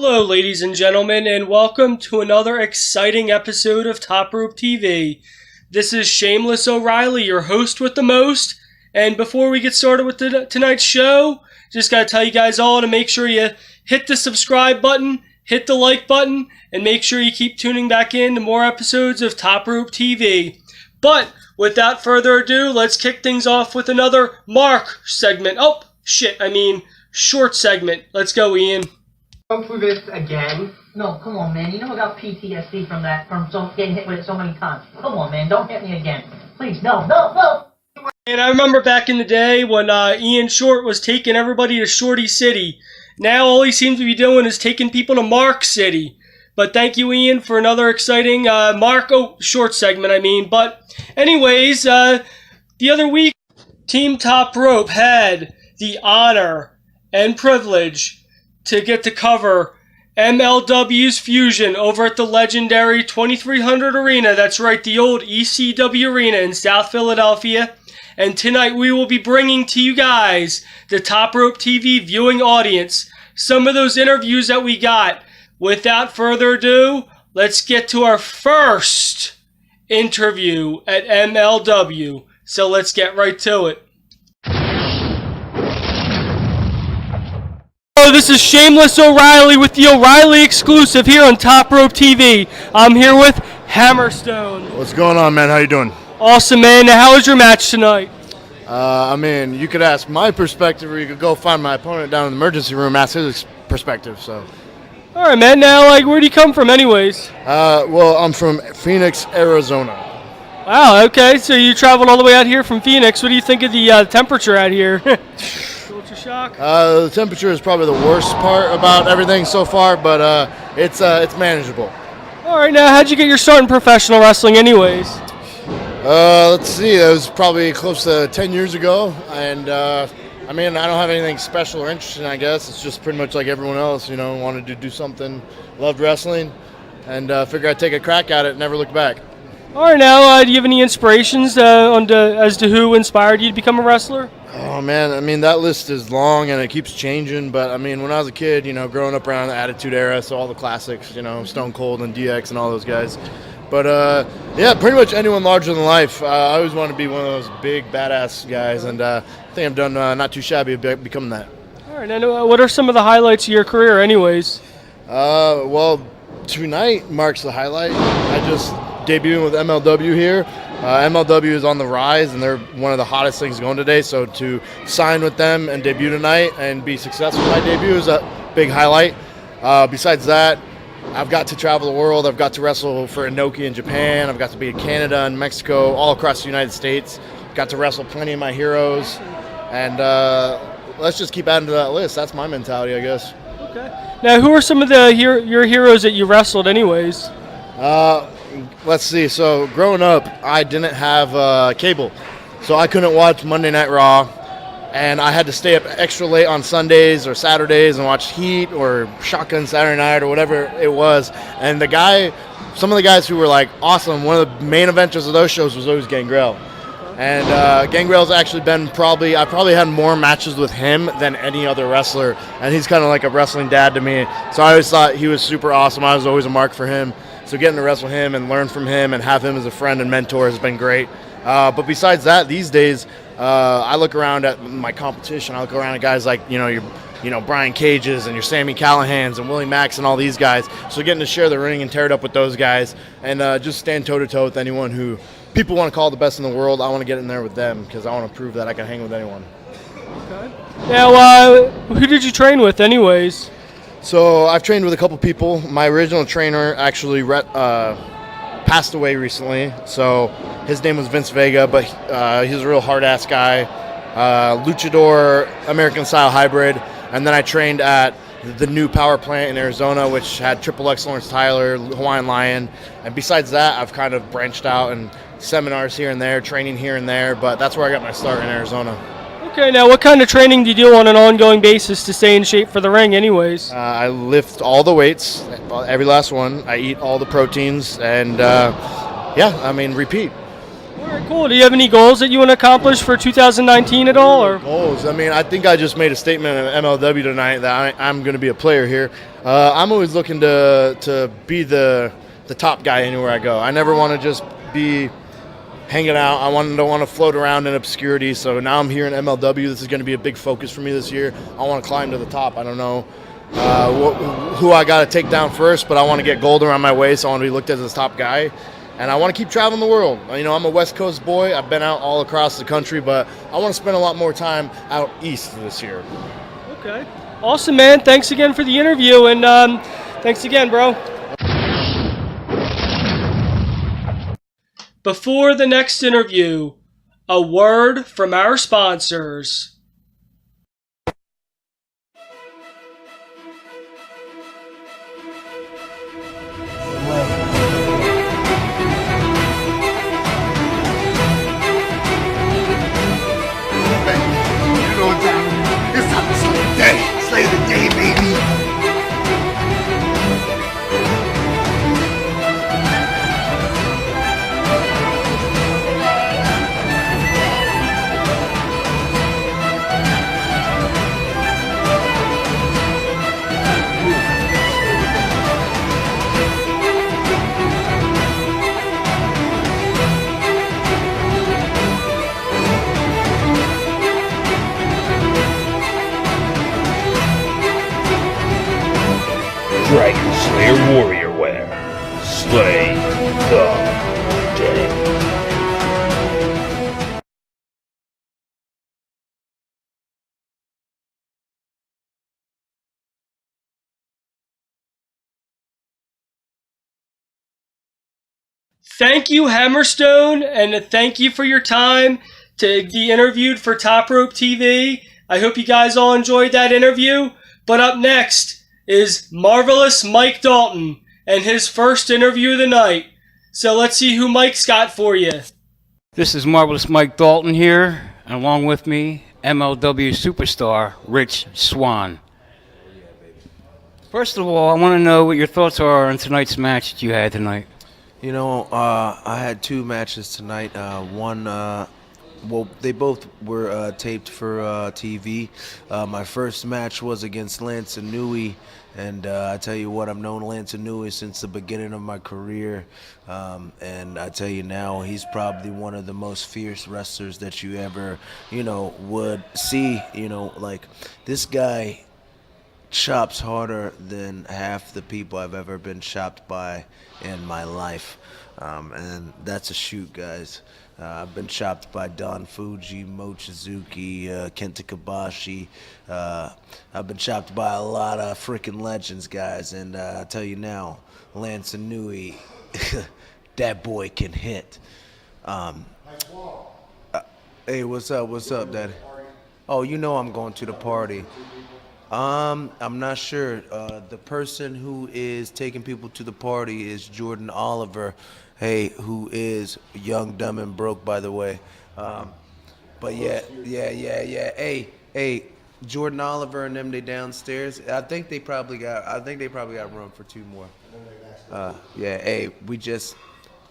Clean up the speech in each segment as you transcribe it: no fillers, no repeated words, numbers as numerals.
Hello, ladies and gentlemen, and welcome to another exciting episode of Top Rope TV. This is Shameless O'Reilly, your host with the most. And before we get started with tonight's show, just gotta tell you guys all to make sure you hit the subscribe button, hit the like button, and make sure you keep tuning back in to more episodes of Top Rope TV. But without further ado, let's kick things off with another Mark segment. Short segment. Let's go, Ian. Go through this again. No, come on, man. You know I got PTSD from getting hit with it so many times. Come on, man. Don't hit me again. Please, no. And I remember back in the day when Ian Short was taking everybody to Shorty City. Now all he seems to be doing is taking people to Mark City. But thank you, Ian, for another exciting short segment, But anyways, the other week, Team Top Rope had the honor and privilege to get to cover MLW's Fusion over at the legendary 2300 Arena. That's right, the old ECW Arena in South Philadelphia. And tonight we will be bringing to you guys, the Top Rope TV viewing audience, some of those interviews that we got. Without further ado, let's get to our first interview at MLW. So let's get right to it. Hello, this is Shameless O'Reilly with the O'Reilly exclusive here on Top Rope TV. I'm here with Hammerstone. What's going on, man? How you doing? Awesome, man. Now, how was your match tonight? You could ask my perspective, or you could go find my opponent down in the emergency room, ask his perspective. So, all right, man. Now, where do you come from, anyways? I'm from Phoenix, Arizona. Wow. Okay. So you traveled all the way out here from Phoenix. What do you think of the temperature out here? Culture shock. The temperature is probably the worst part about everything so far, but it's manageable. All right. Now, how'd you get your start in professional wrestling, anyways? Let's see. That was probably close to 10 years ago, and I don't have anything special or interesting. I guess it's just pretty much like everyone else. Wanted to do something, loved wrestling, and figured I'd take a crack at it and never look back. All right. Now, do you have any inspirations as to who inspired you to become a wrestler? Oh, man, that list is long and it keeps changing, but when I was a kid, growing up around the Attitude Era, so all the classics, Stone Cold and DX and all those guys. But, pretty much anyone larger than life. I always wanted to be one of those big, badass guys, and I think I've done not too shabby about becoming that. All right, and what are some of the highlights of your career, anyways? Tonight marks the highlight. I just debuted with MLW here. MLW is on the rise, and they're one of the hottest things going today, so to sign with them and debut tonight and be successful in my debut is a big highlight. Besides that, I've got to travel the world. I've got to wrestle for Inoki in Japan. I've got to be in Canada and Mexico, all across the United States. Got to wrestle plenty of my heroes. And let's just keep adding to that list. That's my mentality, I guess. Okay. Now, who are some of your heroes that you wrestled anyways? Let's see. So growing up, I didn't have cable. So I couldn't watch Monday Night Raw. And I had to stay up extra late on Sundays or Saturdays and watch Heat or Shotgun Saturday Night or whatever it was. And some of the guys who were awesome, one of the main eventers of those shows was always Gangrel. And Gangrel's actually been I probably had more matches with him than any other wrestler. And he's kind of like a wrestling dad to me. So I always thought he was super awesome. I was always a mark for him. So getting to wrestle him and learn from him and have him as a friend and mentor has been great. But besides that, these days, I look around at my competition. I look around at guys like, your Brian Cages and your Sammy Callahans and Willie Max and all these guys. So getting to share the ring and tear it up with those guys and just stand toe-to-toe with anyone who people want to call the best in the world. I want to get in there with them because I want to prove that I can hang with anyone. Okay. Now, who did you train with anyways? So I've trained with a couple people. My original trainer actually passed away recently, so his name was Vince Vega, but he's a real hard-ass guy, luchador, American-style hybrid, and then I trained at the new power plant in Arizona, which had Triple X Lawrence Tyler, Hawaiian Lion, and besides that, I've kind of branched out and seminars here and there, training here and there, but that's where I got my start in Arizona. Okay, now what kind of training do you do on an ongoing basis to stay in shape for the ring anyways? I lift all the weights, every last one. I eat all the proteins, and repeat. All All right, cool. Do you have any goals that you want to accomplish for 2019 at all? Or Goals. I mean, I think I just made a statement in MLW tonight that I'm going to be a player here. I'm always looking to be the top guy anywhere I go. I never want to just be hanging out. Don't want to float around in obscurity. So now I'm here in MLW. This is going to be a big focus for me this year. I want to climb to the top. I don't know who I got to take down first, but I want to get gold around my waist. I want to be looked at as the top guy. And I want to keep traveling the world. You know, I'm a West Coast boy. I've been out all across the country, but I want to spend a lot more time out east this year. okay, awesome, man. Thanks again for the interview, and thanks again, bro. Before the next interview, a word from our sponsors. You know what time it is? It's time to slay the day. Slay the day, baby. Dragon Slayer Warrior Wear. Slay the day. Thank you, Hammerstone, and thank you for your time to be interviewed for Top Rope TV. I hope you guys all enjoyed that interview. But up next is Marvelous Mike Dalton and his first interview of the night. So let's see who Mike's got for you. This is Marvelous Mike Dalton here, and along with me, MLW superstar Rich Swann. First of all, I want to know what your thoughts are on tonight's match that you had tonight. You know, I had two matches tonight. One, well, they both were taped for TV. My first match was against Lance Inouye, and I tell you what, I've known Lance Inouye since the beginning of my career, and I tell you now, he's probably one of the most fierce wrestlers that you ever, would see. Like, this guy chops harder than half the people I've ever been chopped by in my life, and that's a shoot, guys. I've been chopped by Don Fuji, Mochizuki, Kenta Kobashi. I've been chopped by a lot of freaking legends, guys, and I tell you now, Lance Inouye, that boy can hit. Hey, what's up, Daddy? Oh, I'm going to the party. I'm not sure. The person who is taking people to the party is Jordan Oliver, who is young, dumb, and broke, by the way. But yeah. Hey, Jordan Oliver and them, they downstairs. I think they probably got room for two more. We just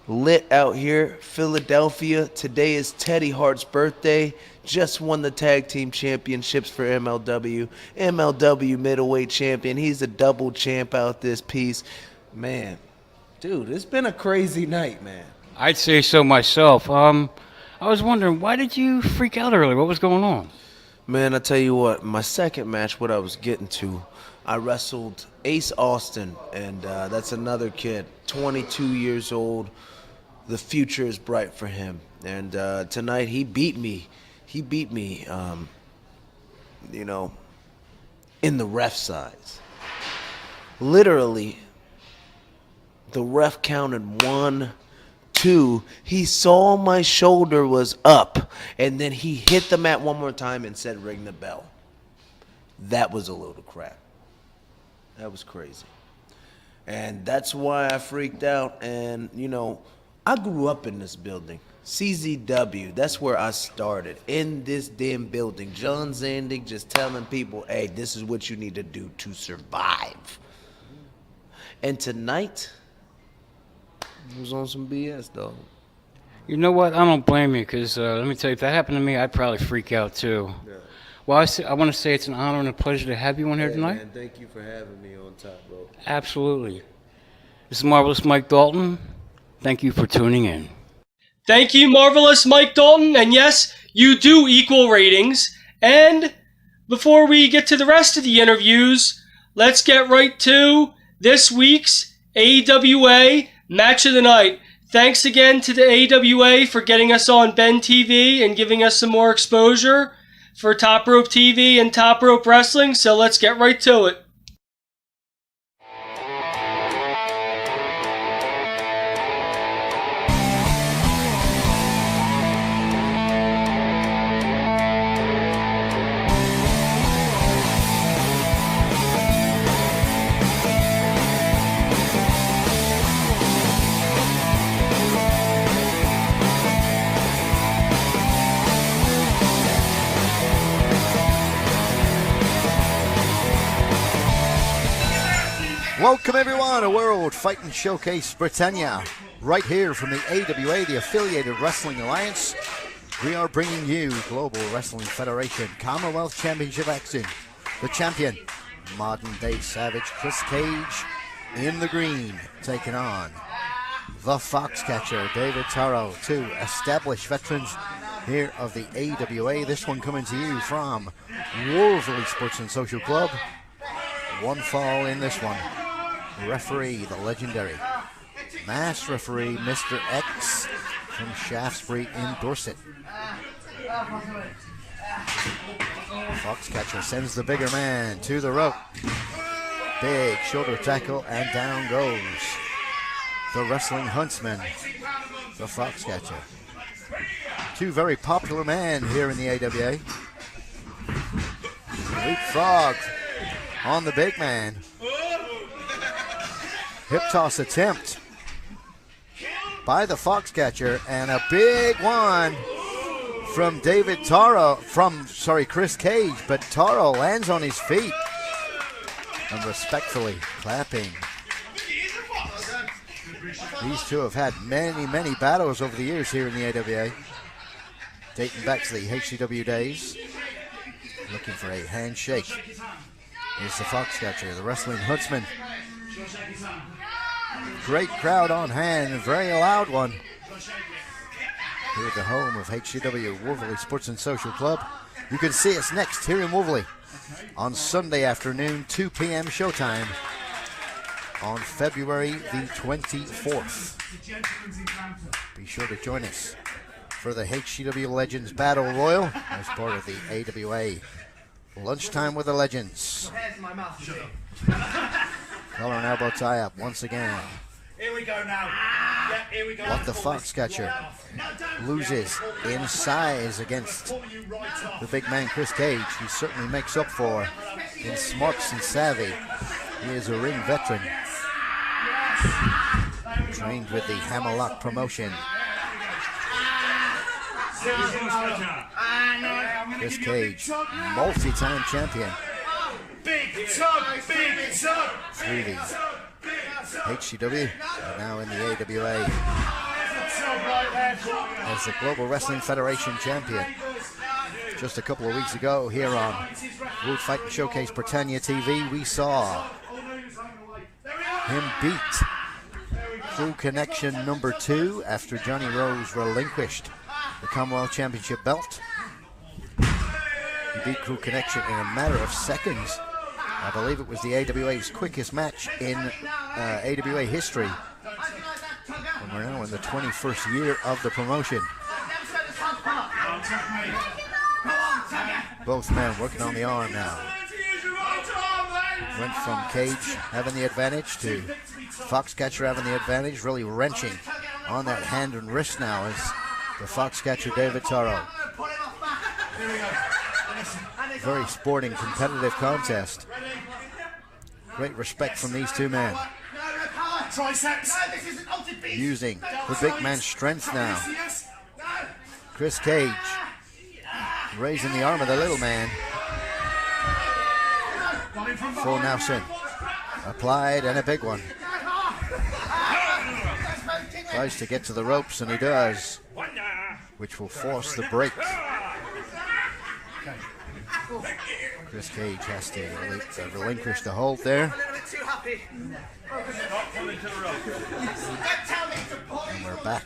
lit out here, Philadelphia. Today is Teddy Hart's birthday. Just won the tag team championships for MLW. MLW middleweight champion. He's a double champ out this piece. Man, dude, it's been a crazy night, man. I'd say so myself. I was wondering, why did you freak out earlier? What was going on? Man, I tell you what, my second match, what I was getting to, I wrestled Ace Austin, and that's another kid, 22 years old. The future is bright for him. And tonight he beat me. He beat me, in the ref size. Literally, the ref counted 1, 2. He saw my shoulder was up, and then he hit the mat one more time and said, "Ring the bell." That was a load of crap. That was crazy. And that's why I freaked out. And, I grew up in this building. CZW, that's where I started, in this damn building. John Zandig just telling people, hey, this is what you need to do to survive. And tonight, it was on some BS, dog. You know what? I don't blame you, because let me tell you, if that happened to me, I'd probably freak out too. Yeah. Well, I want to say it's an honor and a pleasure to have you on here tonight. Man, thank you for having me on Top Rope. Absolutely. This is Marvelous Mike Dalton. Thank you for tuning in. Thank you, Marvelous Mike Dalton. And yes, you do equal ratings. And before we get to the rest of the interviews, let's get right to this week's AWA Match of the Night. Thanks again to the AWA for getting us on Ben TV and giving us some more exposure for Top Rope TV and Top Rope Wrestling. So let's get right to it. Welcome everyone to World Fighting Showcase Britannia, right here from the AWA, the Affiliated Wrestling Alliance. We are bringing you Global Wrestling Federation Commonwealth Championship action. The champion, modern day savage Chris Cage, in the green, taking on the Foxcatcher, David Taro, two established veterans here of the AWA. This one coming to you from Wolverley Sports and Social Club. One fall in this one. Referee, the legendary mass referee, Mr. X from Shaftesbury in Dorset. Foxcatcher sends the bigger man to the rope. Big shoulder tackle, and down goes the Wrestling Huntsman, the Foxcatcher. Two very popular men here in the AWA. Leapfrog on the big man. Hip toss attempt by the Foxcatcher, and a big one from Chris Cage, but Taro lands on his feet and respectfully clapping. These two have had many battles over the years here in the AWA, dating back to the HCW days. Looking for a handshake. Here's the Foxcatcher, the Wrestling Huntsman. Great crowd on hand, a very loud one. Here at the home of HCW, Wolverley Sports and Social Club. You can see us next here in Wolverley on Sunday afternoon, 2 p.m. showtime on February the 24th. Be sure to join us for the HCW Legends Battle Royal as part of the AWA Lunchtime with the Legends. Collar and elbow tie up once again. Here we go now. Yeah, here we go. What the Foxcatcher loses in size against the big man Chris Cage, he certainly makes up for in smarts and savvy. He is a ring veteran, trained with the Hammerlock promotion. Chris Cage, multi-time champion. Big tug, through the HCW, and now in the AWA as the Global Wrestling Federation champion. Just a couple of weeks ago here on World Fighting Showcase Britannia TV, we saw him beat Crew Connection number 2 after Johnny Rose relinquished the Commonwealth Championship belt. He beat Crew Connection in a matter of seconds. I believe it was the AWA's quickest match in AWA history. And we're now in the 21st year of the promotion. Both men working on the arm now. Went from Cage having the advantage to Foxcatcher having the advantage, really wrenching on that hand and wrist now as the Foxcatcher David Taro. Very sporting, competitive contest. Great respect from these two men. Using the big man's strength now. Chris Cage raising the arm of the little man. Full Nelson applied, and a big one. Tries to get to the ropes, and he does. which will force the break. Chris Cage has to relinquish the hold there. And we're back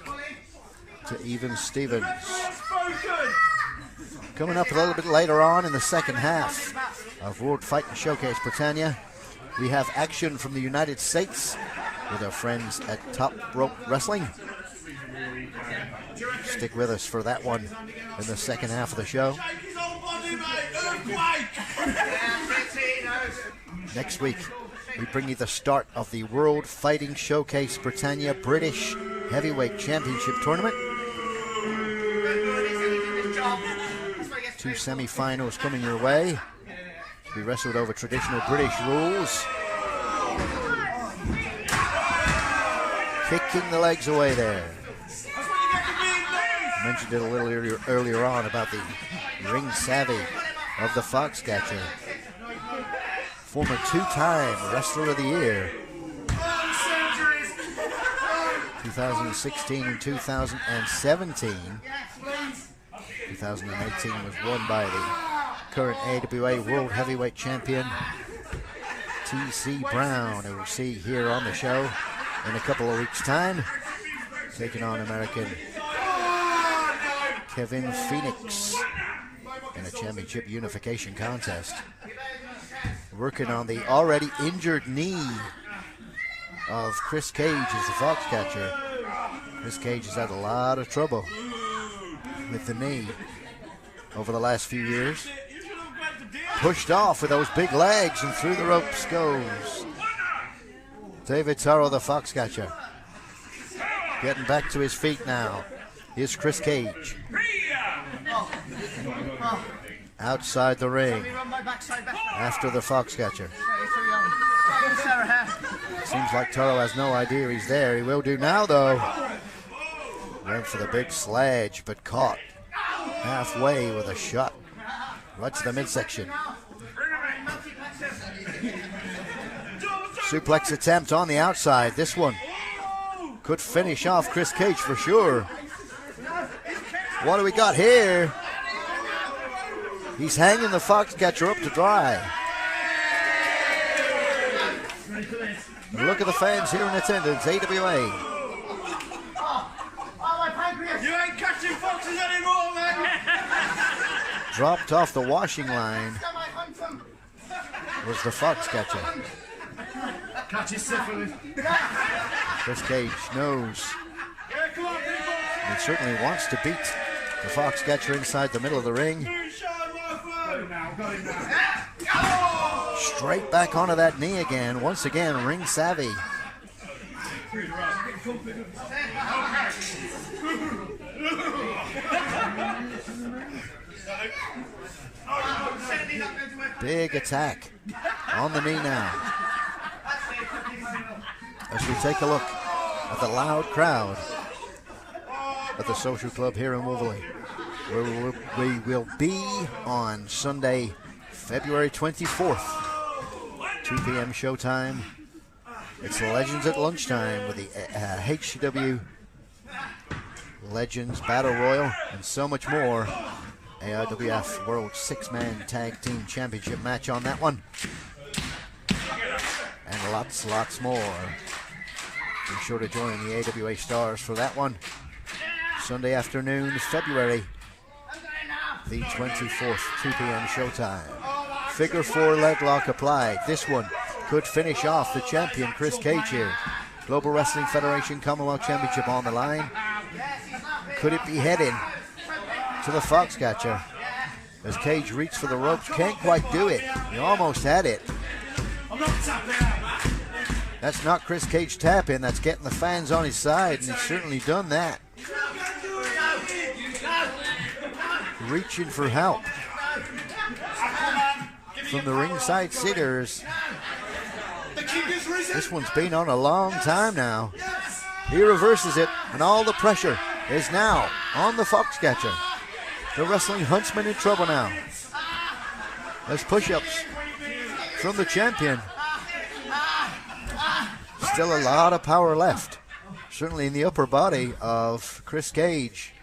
to even Stevens. Coming up a little bit later on in the second half of World Fighting Showcase Britannia, we have action from the United States with our friends at Top Rope Wrestling. Stick with us for that one in the second half of the show. Next week, we bring you the start of the World Fighting Showcase Britannia British Heavyweight Championship Tournament. 2 semi-finals coming your way to be wrestled over traditional British rules. Kicking the legs away there. I mentioned it a little earlier on about the ring savvy of the Foxcatcher. Former 2-time Wrestler of the Year. 2016 and 2017. 2018 was won by the current AWA World Heavyweight Champion, T.C. Brown, who we'll see here on the show in a couple of weeks' time, taking on American Kevin Phoenix in a championship unification contest. Working on the already injured knee of Chris Cage as the Foxcatcher. Chris Cage has had a lot of trouble with the knee over the last few years. Pushed off with those big legs, and through the ropes goes David Taro, the Foxcatcher. Getting back to his feet now. Here's Chris Cage. Outside the ring after the Foxcatcher. Seems like Taro has no idea he's there. He will do now, though. Went for the big sledge, but caught halfway with a shot right to the midsection. Suplex attempt on the outside. This one could finish off Chris Cage for sure. What do we got here? He's hanging the Foxcatcher up to dry. Look at the fans here in attendance, AWA. You ain't catching foxes anymore, man! Dropped off the washing line was the Foxcatcher. Catch his syphilis. Chris Cage knows. He certainly wants to beat the Foxcatcher inside the middle of the ring. Straight back onto that knee again. Once again, ring savvy. Big attack on the knee now. As we take a look at the loud crowd at the Social Club here in Wolverley, where we will be on Sunday, February 24th, 2 p.m. showtime. It's Legends at lunchtime with the HCW Legends Battle Royal and so much more. AIWF World 6-Man Tag Team Championship match on that one. And lots more. Be sure to join the AWA Stars for that one. Sunday afternoon, February the 24th, 2 p.m. showtime. Figure 4 leg lock applied. This one could finish off the champion, Chris Cage here. Global Wrestling Federation Commonwealth Championship on the line. Could it be heading to the Foxcatcher? As Cage reached for the ropes, can't quite do it. He almost had it. That's not Chris Cage tapping, that's getting the fans on his side, and he's certainly done that. Reaching for help from the ringside sitters. This one's been on a long time now. He reverses it, and all the pressure is now on the Foxcatcher. The Wrestling Huntsman in trouble now. There's push-ups from the champion. Still a lot of power left, certainly in the upper body of Chris Cage.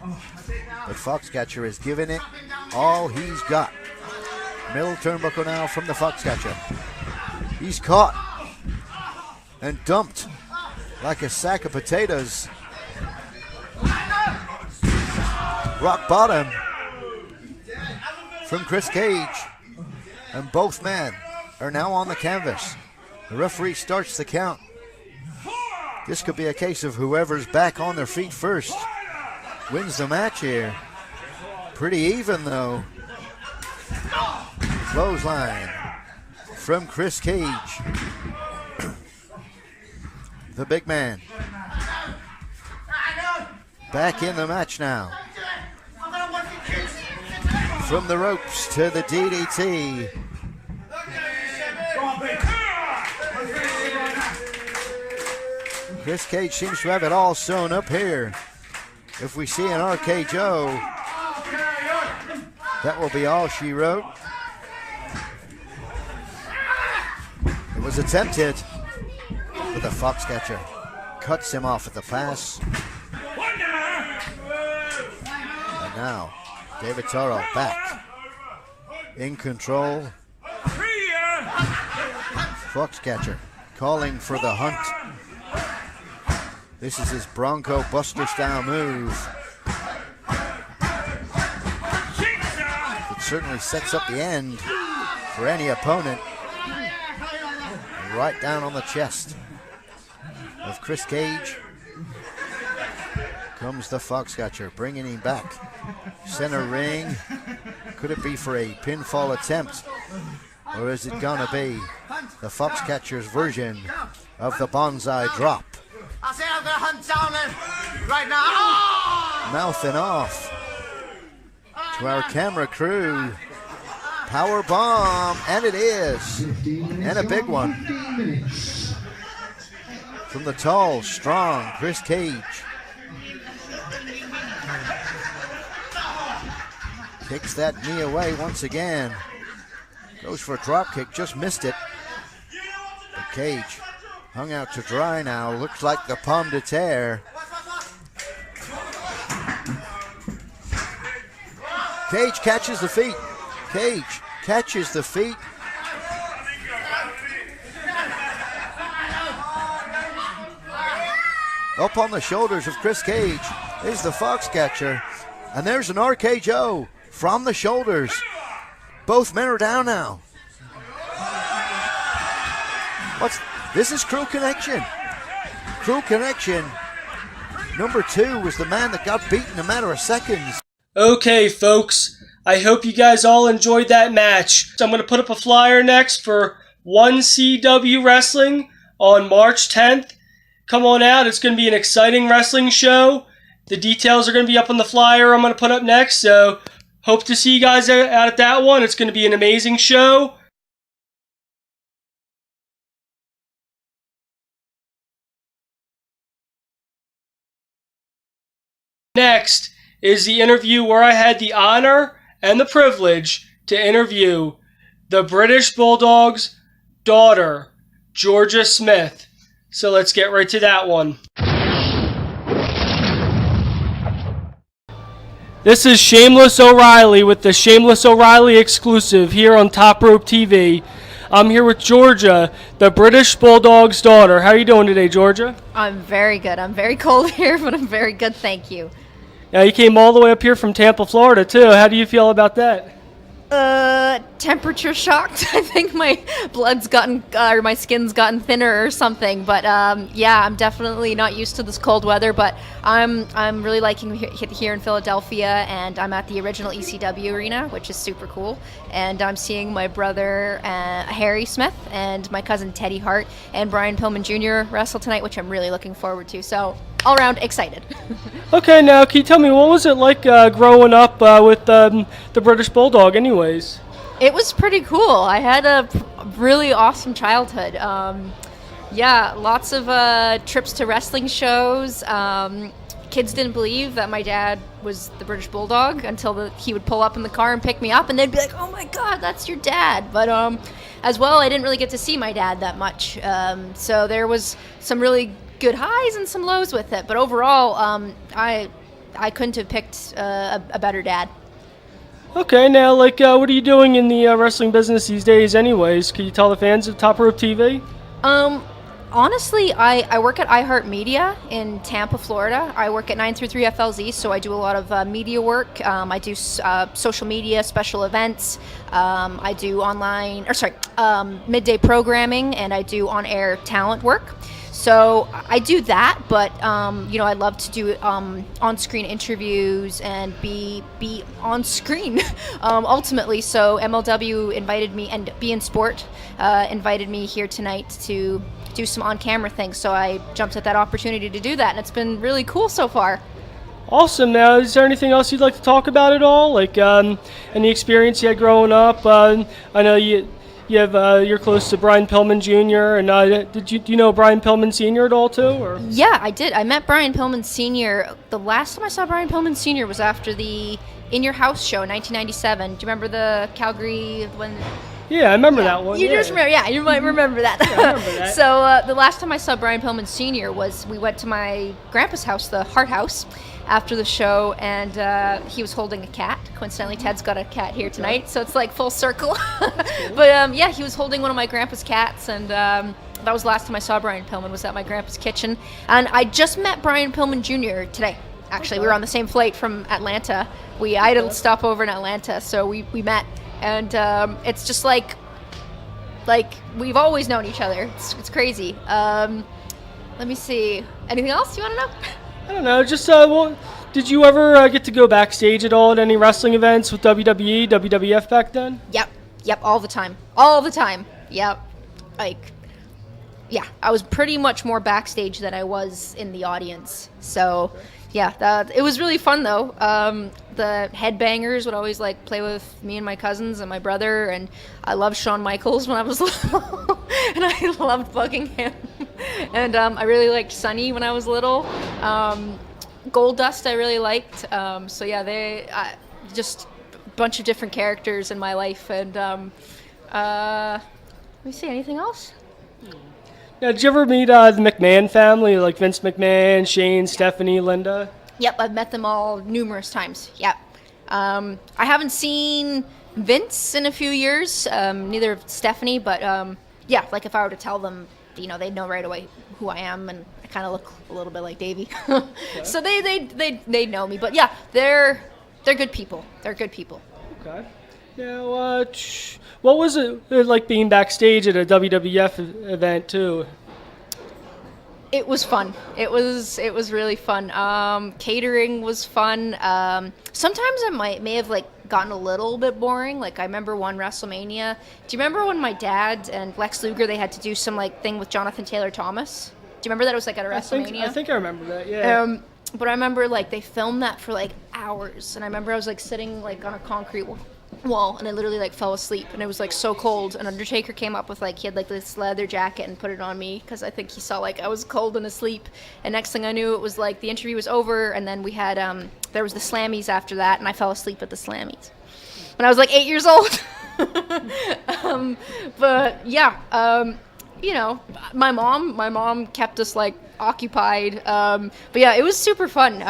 But Foxcatcher has given it all he's got. Middle turnbuckle now from the Foxcatcher. He's caught and dumped like a sack of potatoes. Rock bottom from Chris Cage. And both men are now on the canvas. The referee starts the count. This could be a case of whoever's back on their feet first wins the match here. Pretty even though. Clothesline from Chris Cage. The big man. Back in the match now. From the ropes to the DDT. Chris Cage seems to have it all sewn up here. If we see an RKO, that will be all she wrote. It was attempted, but the Foxcatcher cuts him off at the pass. And now, David Toro back in control. Foxcatcher calling for the hunt. This is his Bronco Buster style move. It certainly sets up the end for any opponent. Right down on the chest of Chris Cage comes the Foxcatcher, bringing him back. Center ring. Could it be for a pinfall attempt? Or is it gonna be the Foxcatcher's version of the Bonsai Drop? I say I'm gonna hunt down him right now. Oh! Mouthing off to our camera crew. Power bomb, and it is. And a big one. From the tall, strong Chris Cage. Kicks that knee away once again. Goes for a drop kick, just missed it. But Cage hung out to dry now. Looks like the pomme de terre. Cage catches the feet. Cage catches the feet. Up on the shoulders of Chris Cage is the Foxcatcher. And there's an RKO from the shoulders. Both men are down now. This is Crew Connection. Crew Connection. Number 2 was the man that got beaten in a matter of seconds. Okay, folks. I hope you guys all enjoyed that match. So I'm going to put up a flyer next for 1CW Wrestling on March 10th. Come on out. It's going to be an exciting wrestling show. The details are going to be up on the flyer I'm going to put up next. So hope to see you guys out at that one. It's going to be an amazing show. Next is the interview where I had the honor and the privilege to interview the British Bulldog's daughter, Georgia Smith. So let's get right to that one. This is Shameless O'Reilly with the Shameless O'Reilly exclusive here on Top Rope TV. I'm here with Georgia, the British Bulldog's daughter. How are you doing today, Georgia? I'm very good. I'm very cold here, but I'm very good, thank you. Now, you came all the way up here from Tampa, Florida, too. How do you feel about that? Temperature shocked. I think my blood's gotten, or my skin's gotten thinner or something. But yeah, I'm definitely not used to this cold weather. But I'm really liking it here in Philadelphia, and I'm at the original ECW arena, which is super cool. And I'm seeing my brother Harry Smith and my cousin Teddy Hart and Brian Pillman Jr. wrestle tonight, which I'm really looking forward to. So all around excited. Okay, now can you tell me what was it like growing up with the British Bulldog, anyways? It was pretty cool. I had a really awesome childhood. Yeah, lots of trips to wrestling shows. Kids didn't believe that my dad was the British Bulldog until he would pull up in the car and pick me up, and they'd be like, "Oh my God, that's your dad!" But as well, I didn't really get to see my dad that much. So there was some really good highs and some lows with it. But overall, I I couldn't have picked a better dad. Okay, now, like, what are you doing in the wrestling business these days anyways? Can you tell the fans of Top Rope TV? Honestly, I work at iHeartMedia in Tampa, Florida. I work at 933 FLZ, so I do a lot of media work. I do social media, special events. I do midday programming, and I do on-air talent work. So I do that, but I love to do on-screen interviews and be on screen ultimately. So MLW invited me, and Be in Sport invited me here tonight to do some on-camera things. So I jumped at that opportunity to do that, and it's been really cool so far. Awesome. Now, is there anything else you'd like to talk about at all? Like any experience you had growing up? I know you're close to Brian Pillman Jr. and do you know Brian Pillman Sr. at all too? Or? Yeah, I did. I met Brian Pillman Sr. The last time I saw Brian Pillman Sr. was after the In Your House show in 1997. Do you remember the Calgary when? Yeah, I remember that one. You just remember? Yeah, you might remember that. Yeah, I remember that. So the last time I saw Brian Pillman Sr. was we went to my grandpa's house, the Hart House, after the show, and he was holding a cat. Coincidentally, Ted's got a cat here tonight, so it's like full circle. But yeah, he was holding one of my grandpa's cats, and that was the last time I saw Brian Pillman, was at my grandpa's kitchen. And I just met Brian Pillman Jr. today. Actually, we were on the same flight from Atlanta. I had a stop over in Atlanta, so we met. And it's just like we've always known each other. It's crazy. Let me see. Anything else you want to know? I don't know. Just did you ever get to go backstage at all at any wrestling events with WWE, WWF back then? Yep. All the time. Yep. Yeah. I was pretty much more backstage than I was in the audience. So. Yeah, it was really fun though. The headbangers would always play with me and my cousins and my brother, and I loved Shawn Michaels when I was little, and I loved bugging him. And I really liked Sunny when I was little. Goldust I really liked. So yeah, they just a bunch of different characters in my life. And let me see, anything else? Yeah, did you ever meet the McMahon family, like Vince McMahon, Shane, Stephanie, Linda? Yep, I've met them all numerous times. Yep. I haven't seen Vince in a few years, neither have Stephanie, but yeah, if I were to tell them, they'd know right away who I am, and I kind of look a little bit like Davey. Okay. So they know me, but yeah, they're good people. They're good people. Okay. Now, what was it like being backstage at a WWF event too? It was fun. It was really fun. Catering was fun. Sometimes I may have gotten a little bit boring. I remember one WrestleMania. Do you remember when my dad and Lex Luger, they had to do some thing with Jonathan Taylor Thomas? Do you remember that it was at a WrestleMania? I think I remember that. Yeah. But I remember they filmed that for hours, and I remember I was sitting on a concrete wall, and I literally fell asleep, and it was so cold, and Undertaker came up with he had this leather jacket and put it on me because I think he saw I was cold and asleep. And next thing I knew, it was the interview was over, and then we had there was the Slammies after that, and I fell asleep at the Slammies when I was 8 years old. But yeah, my mom kept us occupied, but yeah, it was super fun.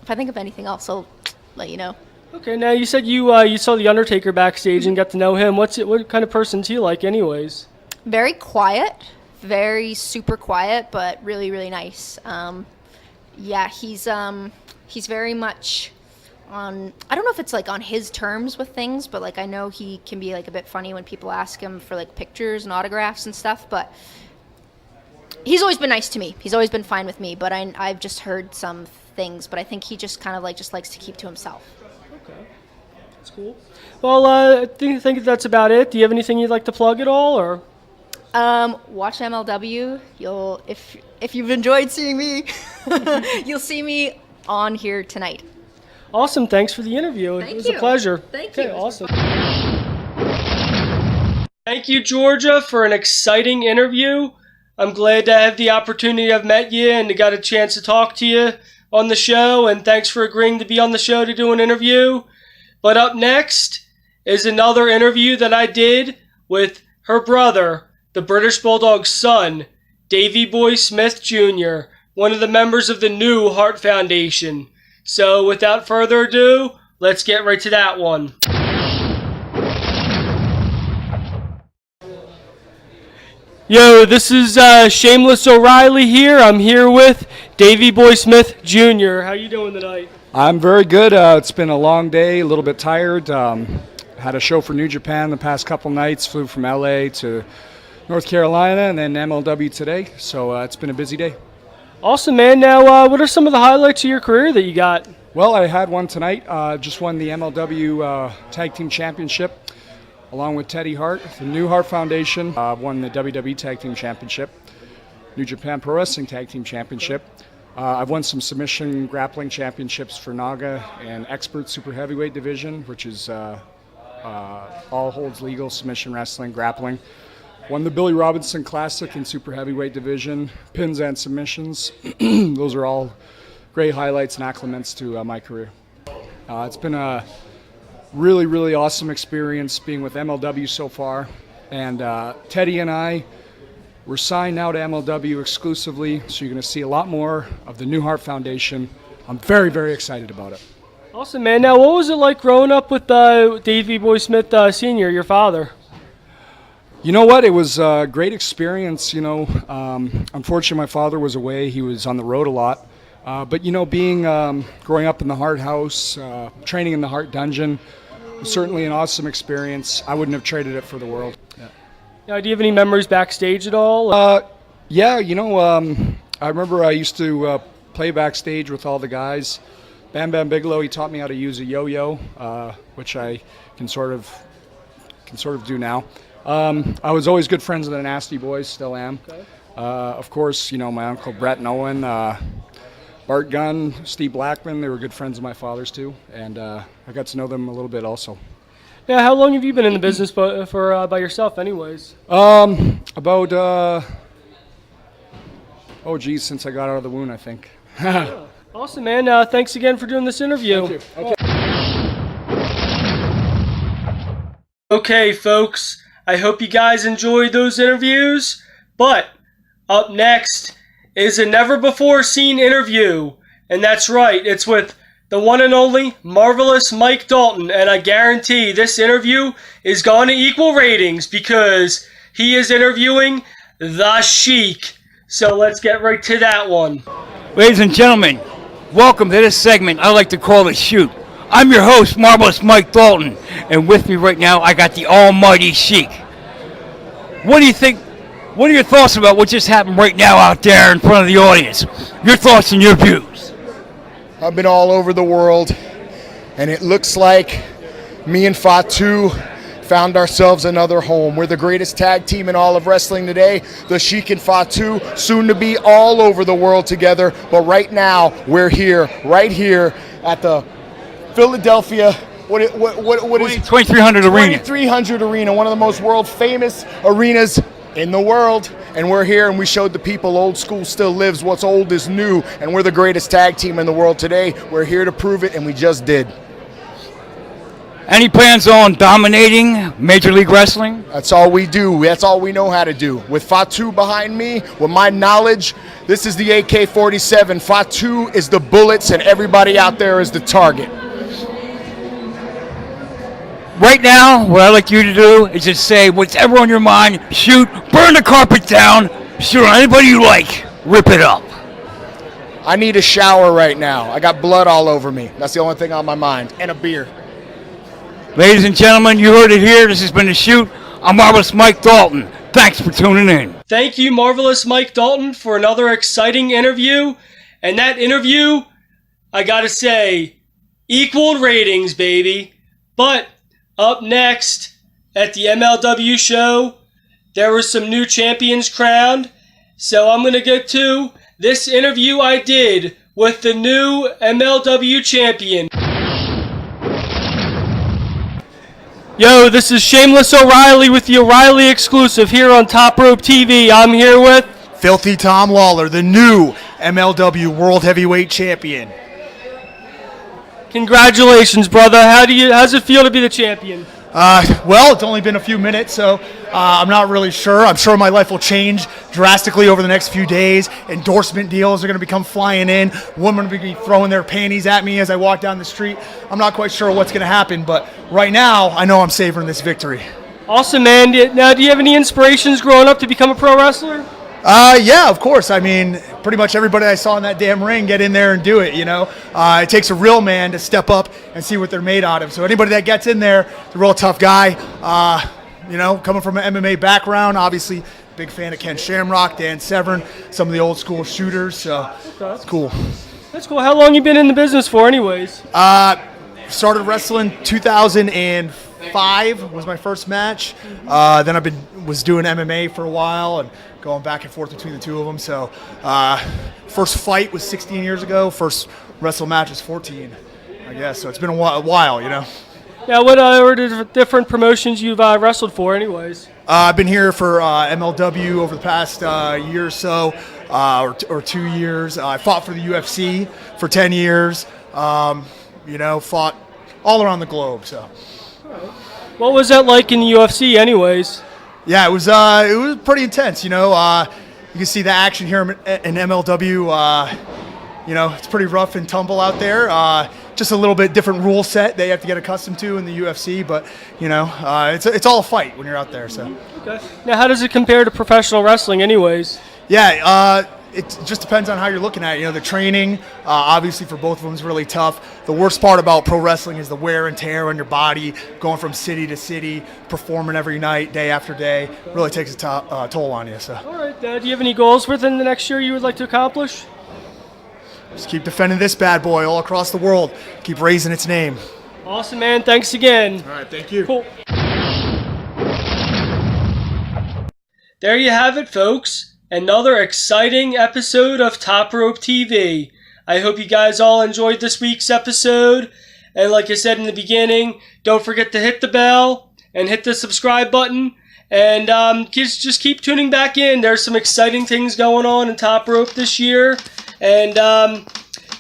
If I think of anything else, I'll let you know. Okay, now you said you saw the Undertaker backstage and got to know him. What kind of person is he like, anyways? Very quiet, very super quiet, but really really nice. Yeah, he's very much on. I don't know if it's on his terms with things, but I know he can be a bit funny when people ask him for pictures and autographs and stuff. But he's always been nice to me. He's always been fine with me. But I've just heard some things. But I think he just kind of just likes to keep to himself. Okay, that's cool. Well, I think that's about it. Do you have anything you'd like to plug at all, or? Watch MLW. If you've enjoyed seeing me, you'll see me on here tonight. Awesome. Thanks for the interview. It was a pleasure. Thank you. Awesome. Thank you, Georgia, for an exciting interview. I'm glad to have the opportunity to have met you and to got a chance to talk to you on the show, and thanks for agreeing to be on the show to do an interview. But up next is another interview that I did with her brother, the British Bulldog's son, Davey Boy Smith Jr., one of the members of the new Hart Foundation. So without further ado, let's get right to that one. Yo, this is Shameless O'Reilly here. I'm here with Davey Boy Smith Jr. How you doing tonight? I'm very good. It's been a long day, a little bit tired. Had a show for New Japan the past couple nights, flew from LA to North Carolina and then MLW today. So it's been a busy day. Awesome, man. Now, what are some of the highlights of your career that you got? Well, I had one tonight. Just won the MLW Tag Team Championship along with Teddy Hart. The New Hart Foundation won the WWE Tag Team Championship, New Japan Pro Wrestling Tag Team Championship. I've won some submission grappling championships for Naga and Expert Super Heavyweight Division, which is all holds legal submission wrestling, grappling. Won the Billy Robinson Classic in Super Heavyweight Division, pins and submissions. Those are all great highlights and accliments to my career. It's been a really, really awesome experience being with MLW so far. And Teddy and I, we're signed now to MLW exclusively, so you're going to see a lot more of the New Hart Foundation. I'm very, very excited about it. Awesome, man. Now, what was it like growing up with Davey Boy Smith Sr., your father? You know what? It was a great experience. You know, unfortunately, my father was away. He was on the road a lot. But, you know, growing up in the Hart House, training in the Hart Dungeon, was certainly an awesome experience. I wouldn't have traded it for the world. Do you have any memories backstage at all? Yeah, you know, I remember I used to play backstage with all the guys. Bam Bam Bigelow, he taught me how to use a yo-yo, which I can sort of do now. I was always good friends with the Nasty Boys, still am. Okay. Of course, you know, my uncle Brett and Owen, Bart Gunn, Steve Blackman, they were good friends of my father's too, and I got to know them a little bit also. Yeah, how long have you been in the business for by yourself anyways? Since I got out of the wound, I think. Yeah. Awesome, man. Thanks again for doing this interview. Thank you. Okay. Okay, folks, I hope you guys enjoyed those interviews, but up next is a never-before-seen interview, and that's right, it's with the one and only Marvelous Mike Dalton, and I guarantee this interview is going to equal ratings because he is interviewing The Sheik. So let's get right to that one. Ladies and gentlemen, welcome to this segment I like to call The Shoot. I'm your host, Marvelous Mike Dalton, and with me right now I got the almighty Sheik. What do you think? What are your thoughts about what just happened right now out there in front of the audience? Your thoughts and your views. I've been all over the world, and it looks like me and Fatu found ourselves another home. We're the greatest tag team in all of wrestling today. The Sheik and Fatu, soon to be all over the world together. But right now, we're here, right here at the Philadelphia. What is 2300 Arena? 2300 Arena, one of the most world famous arenas in the world, and we're here and we showed the people old school still lives, what's old is new, and we're the greatest tag team in the world today. We're here to prove it, and we just did. Any plans on dominating Major League Wrestling? That's all we do. That's all we know how to do. With Fatu behind me, with my knowledge, this is the AK-47. Fatu is the bullets, and everybody out there is the target. Right now, what I'd like you to do is just say whatever on your mind, shoot, burn the carpet down, shoot on anybody you like, rip it up. I need a shower right now. I got blood all over me. That's the only thing on my mind. And a beer. Ladies and gentlemen, you heard it here. This has been The Shoot. I'm Marvelous Mike Dalton. Thanks for tuning in. Thank you, Marvelous Mike Dalton, for another exciting interview. And that interview, I gotta say, equaled ratings, baby. But up next, at the MLW show, there were some new champions crowned. So I'm going to get to this interview I did with the new MLW champion. Yo, this is Shameless O'Reilly with the O'Reilly exclusive here on Top Rope TV. I'm here with Filthy Tom Lawler, the new MLW World Heavyweight Champion. Congratulations, brother. How's it feel to be the champion? Well, it's only been a few minutes, so I'm not really sure. I'm sure my life will change drastically over the next few days. Endorsement deals are going to become flying in. Women will be throwing their panties at me as I walk down the street. I'm not quite sure what's going to happen, but right now, I know I'm savoring this victory. Awesome, man. Now, do you have any inspirations growing up to become a pro wrestler? Yeah, of course. I mean, pretty much everybody I saw in that damn ring get in there and do it, you know. It takes a real man to step up and see what they're made out of. So anybody that gets in there is a real tough guy. You know, coming from an MMA background, obviously big fan of Ken Shamrock, Dan Severn, some of the old school shooters. So it's cool. That's cool. How long you been in the business for anyways? Started wrestling 2005 was my first match. Then was doing MMA for a while and going back and forth between the two of them. So first fight was 16 years ago. First wrestle match was 14, I guess. So it's been a while, you know. Now, what are the different promotions you've wrestled for anyways? I've been here for MLW over the past year or so, or 2 years. I fought for the UFC for 10 years. You know, fought all around the globe. So, what was that like in the UFC, anyways? Yeah, it was pretty intense. You know, you can see the action here in MLW. You know, it's pretty rough and tumble out there. Just a little bit different rule set they have to get accustomed to in the UFC, but you know, it's all a fight when you're out there. So. Okay. Now, how does it compare to professional wrestling, anyways? Yeah. It just depends on how you're looking at it. You know, the training, obviously for both of them is really tough. The worst part about pro wrestling is the wear and tear on your body, going from city to city, performing every night, day after day. Really takes a toll on you. So. All right. Do you have any goals within the next year you would like to accomplish? Just keep defending this bad boy all across the world. Keep raising its name. Awesome, man. Thanks again. All right. Thank you. Cool. There you have it, folks. Another exciting episode of Top Rope TV. I hope you guys all enjoyed this week's episode. And like I said in the beginning, don't forget to hit the bell and hit the subscribe button. And just keep tuning back in. There's some exciting things going on in Top Rope this year. And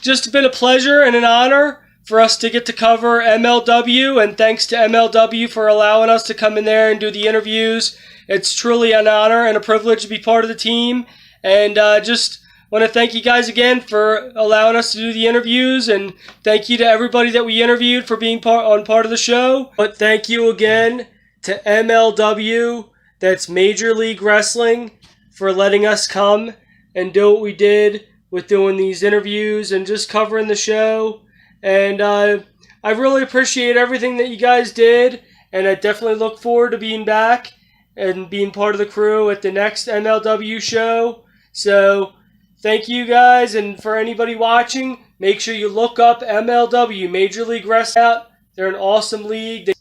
just been a pleasure and an honor for us to get to cover MLW. And thanks to MLW for allowing us to come in there and do the interviews. It's truly an honor and a privilege to be part of the team. And just want to thank you guys again for allowing us to do the interviews. And thank you to everybody that we interviewed for being part of the show. But thank you again to MLW, that's Major League Wrestling, for letting us come and do what we did with doing these interviews and just covering the show. And I really appreciate everything that you guys did. And I definitely look forward to being back and being part of the crew at the next MLW show. So thank you guys, and for anybody watching, make sure you look up MLW, Major League Wrestling. They're an awesome league.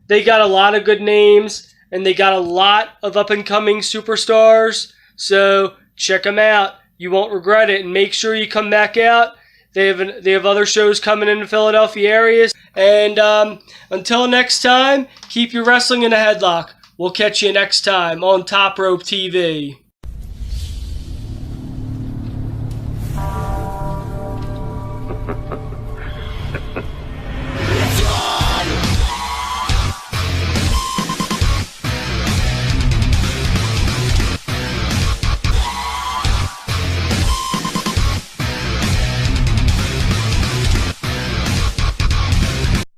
They got a lot of good names, and they got a lot of up-and-coming superstars. So check them out. You won't regret it, and make sure you come back out. They have other shows coming in the Philadelphia area. And until next time, keep your wrestling in a headlock. We'll catch you next time on Top Rope TV.